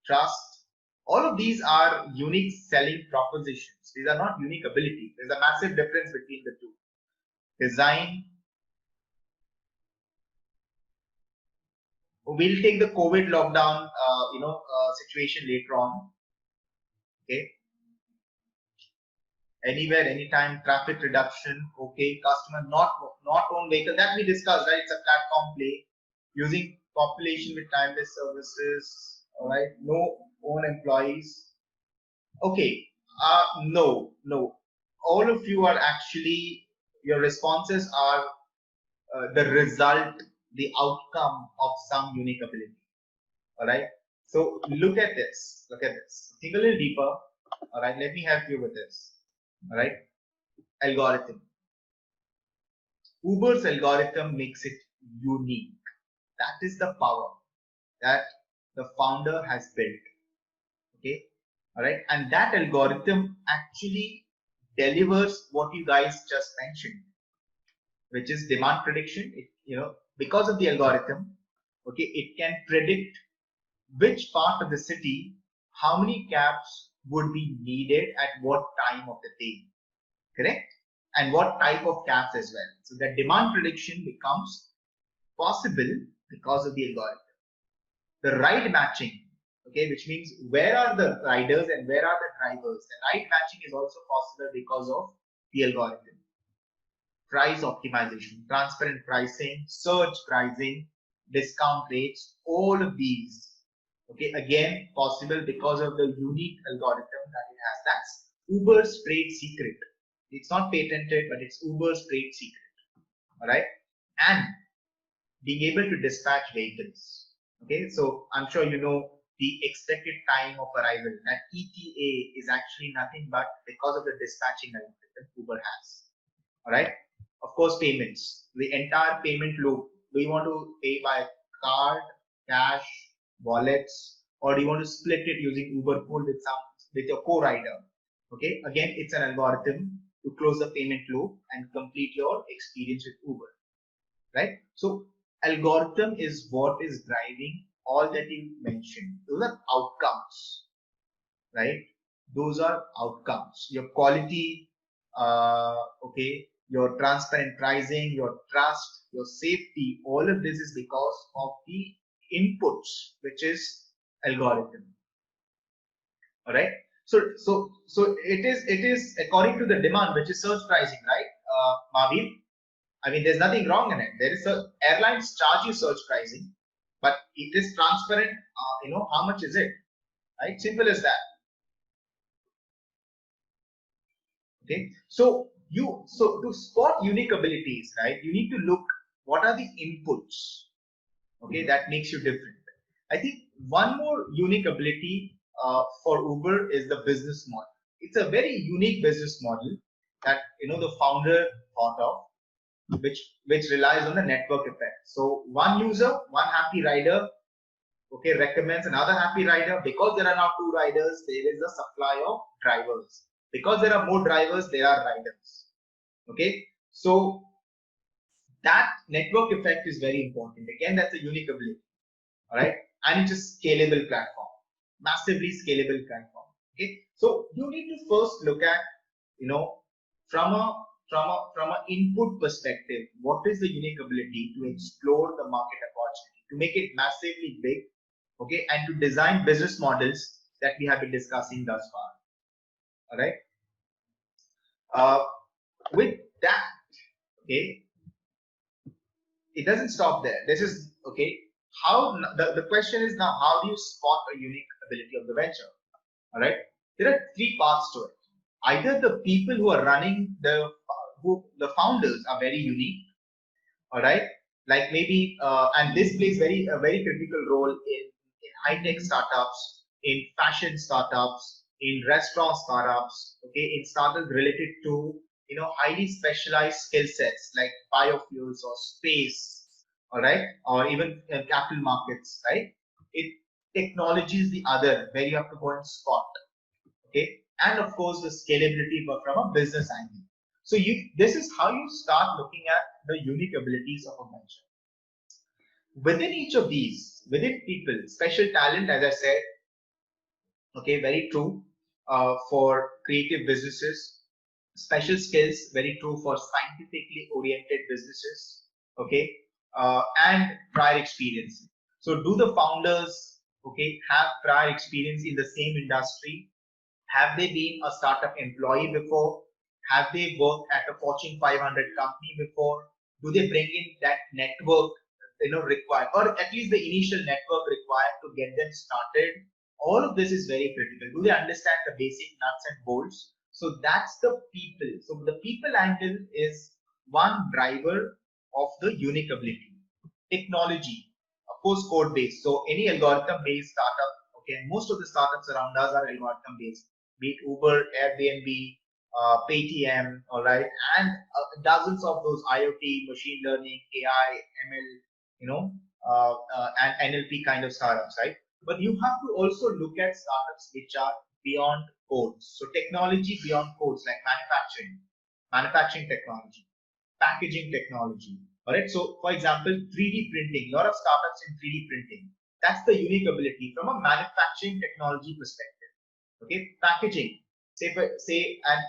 Trust. All of these are unique selling propositions. These are not unique ability. There's a massive difference between the two. Design. We'll take the COVID lockdown, situation later on. Okay. Anywhere, anytime, traffic reduction. Okay. Customer not own vehicle. That we discussed, right? It's a platform play. Using population with timeless services. All right. No own employees. Okay. No. All of you are actually, your responses are the result, the outcome of some unique ability. All right. So look at this. Think a little deeper. All right. Let me help you with this. All right. Algorithm. Uber's algorithm makes it unique. That is the power that the founder has built. Okay. All right. And that algorithm actually delivers what you guys just mentioned, which is demand prediction. Because of the algorithm, okay, it can predict which part of the city, how many cabs would be needed at what time of the day, correct? And what type of cabs as well. So that demand prediction becomes possible because of the algorithm. The ride matching, okay, which means where are the riders and where are the drivers. The ride matching is also possible because of the algorithm. Price optimization, transparent pricing, surge pricing, discount rates, all of these, okay, again, possible because of the unique algorithm that it has. That's Uber's trade secret. It's not patented, but it's Uber's trade secret. All right. And being able to dispatch vehicles. Okay. So I'm sure you know the expected time of arrival. That ETA is actually nothing but because of the dispatching algorithm Uber has. All right. Of course, payments, the entire payment loop. Do you want to pay by card, cash, wallets, or do you want to split it using Uber Pool with your co-rider? Okay, again, it's an algorithm to close the payment loop and complete your experience with Uber, right? So algorithm is what is driving all that you mentioned. Those are outcomes, right? Those are outcomes. Your quality, okay, your transparent pricing, your trust, your safety, all of this is because of the inputs, which is algorithm. All right. So it is according to the demand, which is search pricing, right, Mavi? I mean, there's nothing wrong in it. There is airlines charge you search pricing, but it is transparent. You know how much is it, right? Simple as that. Okay, so to spot unique abilities, right, you need to look what are the inputs, okay, that makes you different. I think one more unique ability for Uber is the business model. It's a very unique business model that the founder thought of, which relies on the network effect. So one user, one happy rider, okay, recommends another happy rider. Because there are now two riders, there is a supply of drivers. Because there are more drivers, there are riders. Okay, so that network effect is very important. Again, that's a unique ability. All right, and it's a scalable platform, massively scalable platform. Okay, so you need to first look at, from a input perspective, what is the unique ability to explore the market opportunity, to make it massively big, okay, and to design business models that we have been discussing thus far. All right. With that, okay, it doesn't stop there. This is okay. How the question is now, how do you spot a unique ability of the venture? All right. There are three parts to it. Either the people who are running the founders are very unique. All right. Like maybe and this plays a very critical role in high tech startups, in fashion startups, in restaurant startups, okay, in startups related to highly specialized skill sets like biofuels or space, all right, or even capital markets, right? It Technology is the other where you have to go and spot, okay, and of course the scalability, but from a business angle. So this is how you start looking at the unique abilities of a venture. Within each of these, within people, special talent, as I said, okay, very true for creative businesses. Special skills, very true for scientifically oriented businesses, okay, and prior experience. So do the founders, okay, have prior experience in the same industry? Have they been a startup employee before? Have they worked at a Fortune 500 company before? Do they bring in that network, required, or at least the initial network required to get them started? All of this is very critical. Do they understand the basic nuts and bolts? So that's the people. So the people angle is one driver of the unique ability. Technology, of course, code based. So any algorithm based startup, okay, most of the startups around us are algorithm based, be it Uber, Airbnb, Paytm, all right, and dozens of those IoT, machine learning, AI, ML, and NLP kind of startups, right? But you have to also look at startups which are beyond codes. So technology beyond codes, like manufacturing technology, packaging technology. All right. So for example, 3D printing, a lot of startups in 3D printing. That's the unique ability from a manufacturing technology perspective. Okay, packaging. And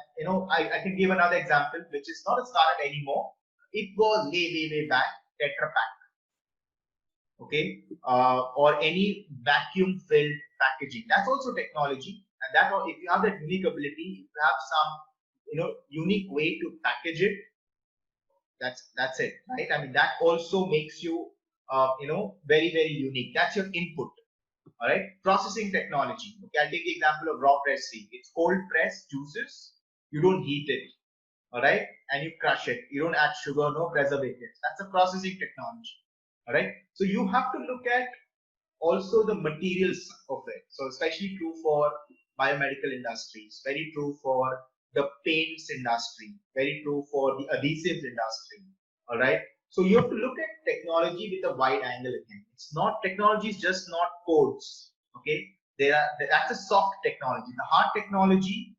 I can give another example, which is not a startup anymore. It was way back, Tetra Pak. Okay, or any vacuum filled packaging. That's also technology, and that, if you have that unique ability, if you have some unique way to package it, that's it, right? I mean, that also makes you very, very unique. That's your input. All right. Processing technology. Okay. I'll take the example of raw pressing. It's cold pressed juices. You don't heat it. All right. And you crush it. You don't add sugar, no preservatives. That's a processing technology. All right. So you have to look at also the materials of it. So especially true for biomedical industries, very true for the paints industry, very true for the adhesives industry. All right. So you have to look at technology with a wide angle again. It's not technology is just not codes. Okay. That's a soft technology. The hard technology.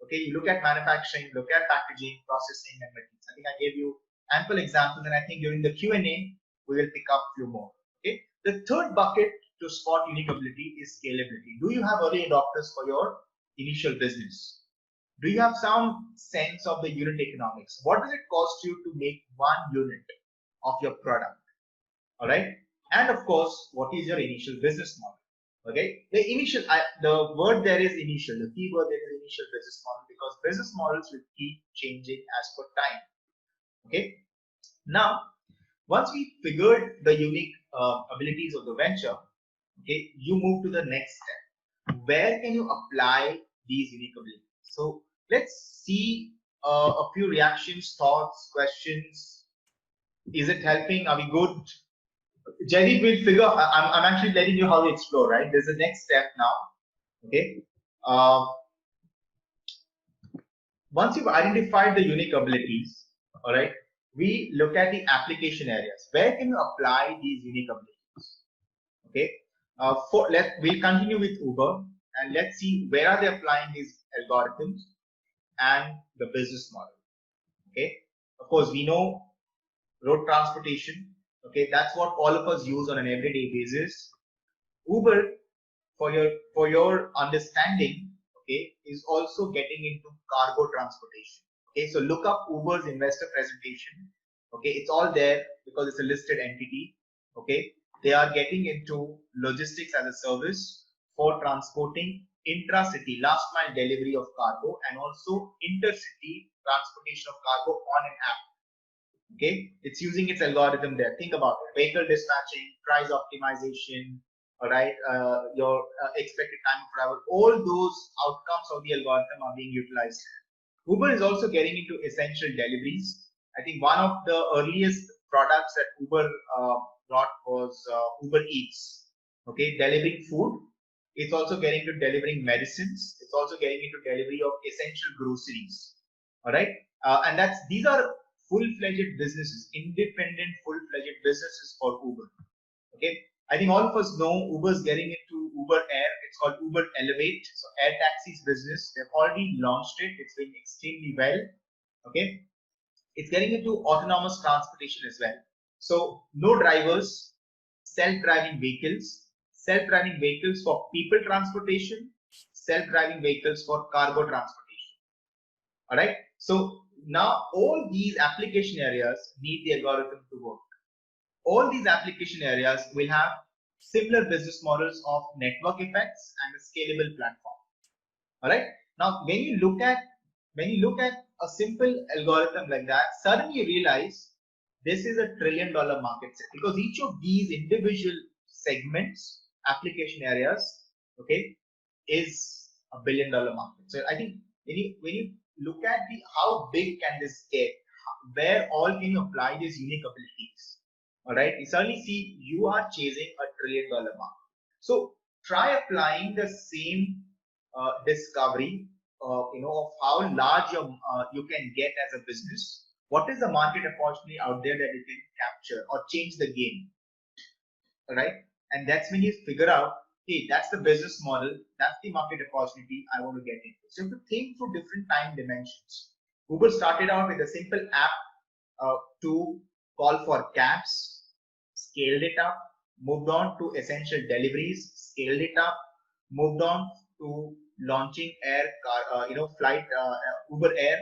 Okay. You look at manufacturing, look at packaging, processing, and materials. I think I gave you ample examples, and I think during the Q&A we will pick up a few more. Okay. The third bucket to spot unique ability is scalability. Do you have early adopters for your initial business? Do you have some sense of the unit economics? What does it cost you to make one unit of your product? All right. And of course, what is your initial business model? Okay. The word there is initial. The key word there is initial business model, because business models will keep changing as per time. Okay. Now, once we figured the unique abilities of the venture, okay, you move to the next step. Where can you apply these unique abilities? So let's see a few reactions, thoughts, questions. Is it helping? Are we good? Jaideep will figure. I'm actually letting you how to explore. Right? There's a next step now. Okay. Once you've identified the unique abilities, all right, we look at the application areas. Where can you apply these unique abilities? Okay. We'll continue with Uber, and let's see where are they applying these algorithms and the business model. Okay. Of course, we know road transportation. Okay, that's what all of us use on an everyday basis. Uber, for your understanding, okay, is also getting into cargo transportation. Okay, so look up Uber's investor presentation. Okay, it's all there because it's a listed entity. Okay, they are getting into logistics as a service for transporting intra-city last mile delivery of cargo, and also intercity transportation of cargo on an app. Okay, it's using its algorithm there. Think about it: vehicle dispatching, price optimization, all right, your expected time of travel. All those outcomes of the algorithm are being utilized. Uber is also getting into essential deliveries. I think one of the earliest products that Uber brought was Uber Eats. Okay, delivering food. It's also getting into delivering medicines. It's also getting into delivery of essential groceries. All right, and these are full-fledged businesses, independent full-fledged businesses for Uber. Okay, I think all of us know Uber's getting into Uber Air. It's called Uber Elevate. So air taxis business, they've already launched it. It's doing extremely well. Okay, it's getting into autonomous transportation as well. So no drivers, self-driving vehicles for people transportation, self-driving vehicles for cargo transportation. All right. So now all these application areas need the algorithm to work. All these application areas will have similar business models of network effects and a scalable platform. All right. Now, when you look at a simple algorithm like that, suddenly you realize this is $1 trillion market set, because each of these individual segments, application areas, okay, is $1 billion market. So I think when you look at how big can this get, where all can you apply these unique abilities? All right, you suddenly see you are chasing $1 trillion market. So try applying the same discovery, of how large you can get as a business. What is the market opportunity out there that you can capture or change the game? All right, and that's when you figure out, hey, that's the business model, that's the market opportunity I want to get into. So you have to think through different time dimensions. Uber started out with a simple app to call for cabs, scaled it up, moved on to essential deliveries, scaled it up, moved on to launching flight, Uber Air.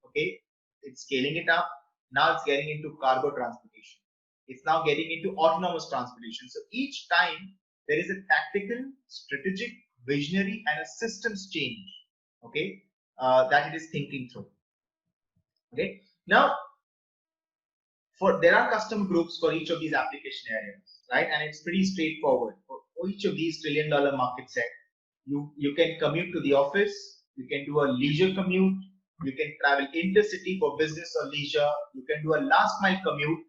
Okay, it's scaling it up. Now it's getting into cargo transportation. It's now getting into autonomous transportation. So each time there is a tactical, strategic, visionary, and a systems change. Okay, that it is thinking through. Okay, now there are custom groups for each of these application areas, right? And it's pretty straightforward. For each of these trillion-dollar market set, you can commute to the office, you can do a leisure commute, you can travel intercity for business or leisure, you can do a last mile commute.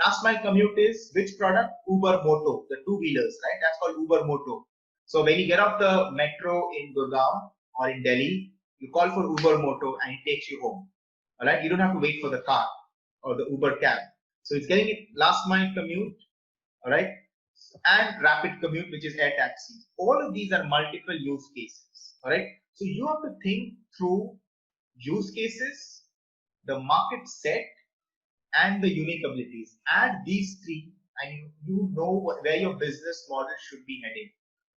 Last mile commute is which product? Uber Moto, the two-wheelers, right? That's called Uber Moto. So when you get off the metro in Gurgaon or in Delhi, you call for Uber Moto and it takes you home. All right, you don't have to wait for the car or the Uber cab. So it's getting it last mile commute, all right, and rapid commute, which is air taxis. All of these are multiple use cases, all right. So you have to think through use cases, the market set, and the unique abilities. Add these three, and you know where your business model should be heading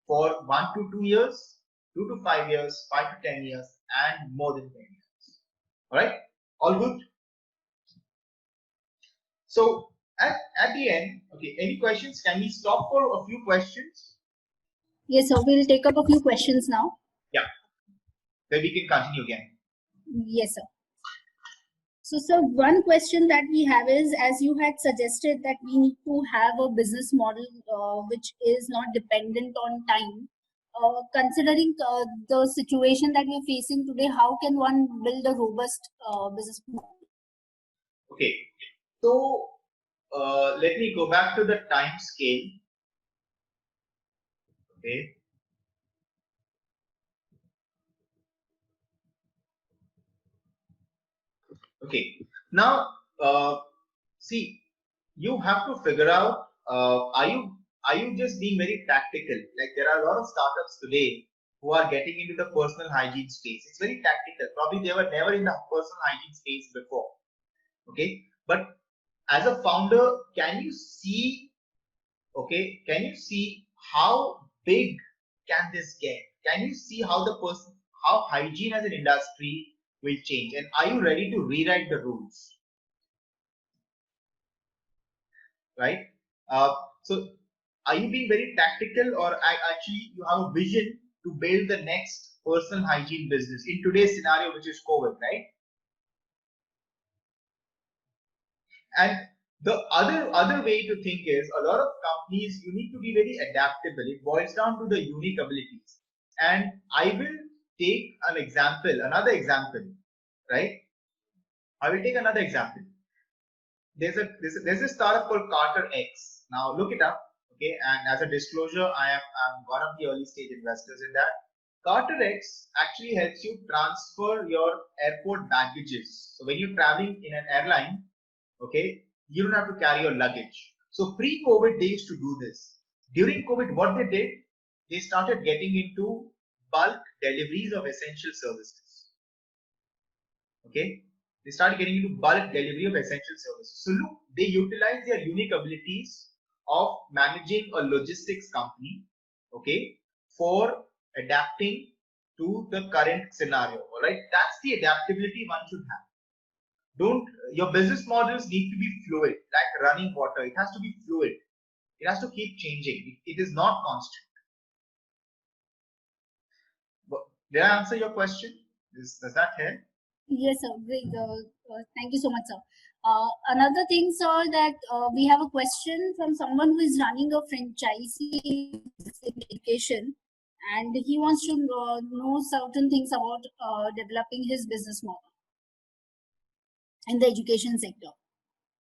for 1 to 2 years, 2 to 5 years, 5 to 10 years, and more than 10 years. All right, all good. So at the end, okay, any questions? Can we stop for a few questions?
Yes, sir. We'll take up a few questions now.
Yeah. Then we can continue again.
Yes, sir. So, sir, one question that we have is, as you had suggested, that we need to have a business model which is not dependent on time. Considering the situation that we're facing today, how can one build a robust business model?
Okay. So let me go back to the time scale. Okay. Okay. Now, see, you have to figure out, are you just being very tactical? Like there are a lot of startups today who are getting into the personal hygiene space. It's very tactical. Probably they were never in the personal hygiene space before. Okay. But as a founder, can you see, okay, can you see how big can this get? Can you see how how hygiene as an industry will change? And are you ready to rewrite the rules? Right? So are you being very tactical, or actually you have a vision to build the next personal hygiene business in today's scenario, which is COVID, right? And the other way to think is, a lot of companies, you need to be very adaptable. It boils down to the unique abilities. And I will take another example, right? I will take another example. There's a startup called Carter X. Now look it up, okay? And as a disclosure, I'm one of the early stage investors in that. Carter X actually helps you transfer your airport baggages. So when you're traveling in an airline, okay, you don't have to carry your luggage. So pre-COVID, they used to do this. During COVID, what they did, they started getting into bulk deliveries of essential services. Okay, they started getting into bulk delivery of essential services. So look, they utilize their unique abilities of managing a logistics company, okay, for adapting to the current scenario. All right, that's the adaptability one should have. Your business models need to be fluid, like running water. It has to be fluid. It has to keep changing. It is not constant. Did I answer your question? Does that help?
Yes, sir. Great. Thank you so much, sir. Another thing, sir, that we have a question from someone who is running a franchisee in education, and he wants to know certain things about developing his business model in the education sector.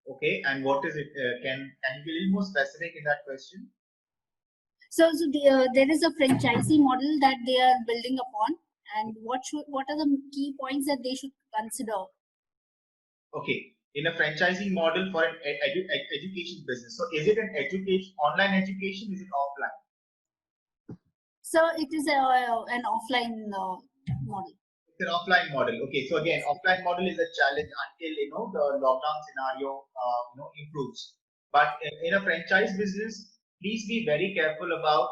Okay, and what is it? Can you be a little more specific in that question?
So there is a franchisee model that they are building upon, and what are the key points that they should consider? Okay,
in a franchising model for an education business. So is it an online education? Is it offline?
So it is an offline model.
It's an offline model. Okay, so again, offline model is a challenge until the lockdown scenario improves. But in a franchise business, please be very careful about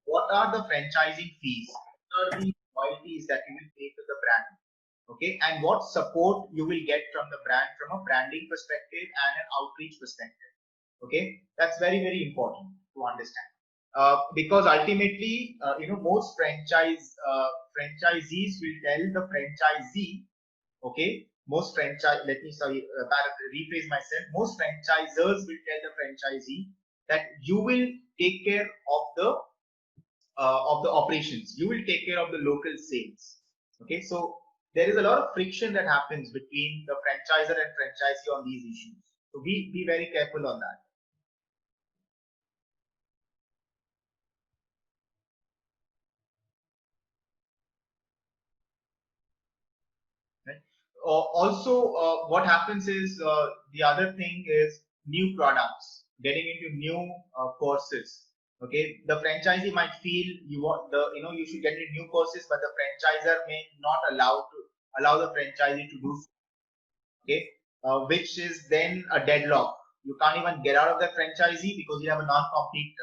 what are the franchising fees, what are the royalties that you will pay to the brand, okay, and what support you will get from the brand from a branding perspective and an outreach perspective. Okay, that's very important to understand. Because ultimately, most franchisees will tell the franchisee, okay, most franchise, rephrase myself. Most franchisors will tell the franchisee that you will take care of the operations. You will take care of the local sales. Okay, so there is a lot of friction that happens between the franchisor and franchisee on these issues. So be very careful on that. Right? Also, what happens is the other thing is new products, getting into new courses. Okay, the franchisee might feel you should get into new courses, but the franchisor may not allow the franchisee to do so. Okay, which is then a deadlock. You can't even get out of the franchisee because you have a non-compete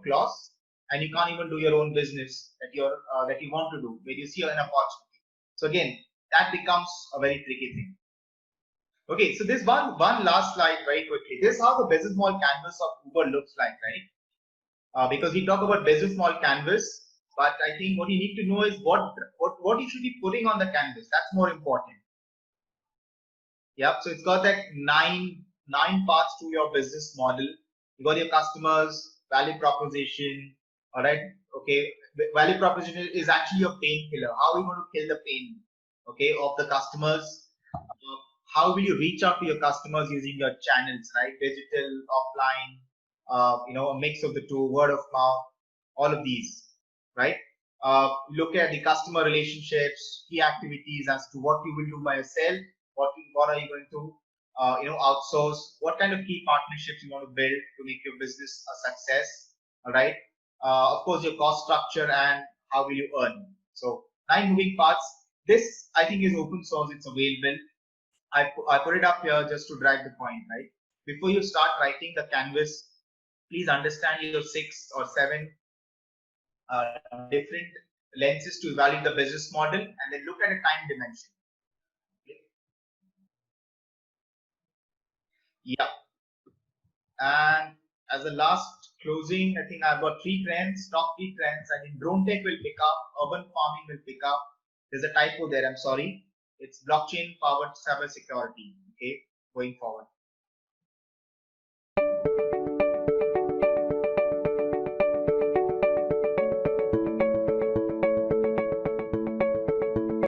clause, and you can't even do your own business that you want to do where you see an opportunity. So again, that becomes a very tricky thing. Okay, so this one last slide very quickly. This is how the business model canvas of Uber looks like, right? Because we talk about business model canvas, but I think what you need to know is what you should be putting on the canvas. That's more important. Yep. So it's got that nine parts to your business model. You got your customers, value proposition. All right. Okay. Value proposition is actually your painkiller. How are you going to kill the pain? Okay, of the customers. How will you reach out to your customers using your channels, right? Digital, offline. A mix of the two, word of mouth, all of these, right? Look at the customer relationships, key activities as to what you will do by yourself, what are you going to outsource, what kind of key partnerships you want to build to make your business a success. All right. Of course, your cost structure and how will you earn. So 9 moving parts. This I think is open source. It's available. I put it up here just to drive the point, right? Before you start writing the canvas, please understand your 6 or 7 different lenses to evaluate the business model, and then look at a time dimension. Yeah. And as a last closing, I think I've got 3 trends, top 3 trends. I think drone tech will pick up, urban farming will pick up. There's a typo there, I'm sorry. It's blockchain powered cyber security, okay, going forward.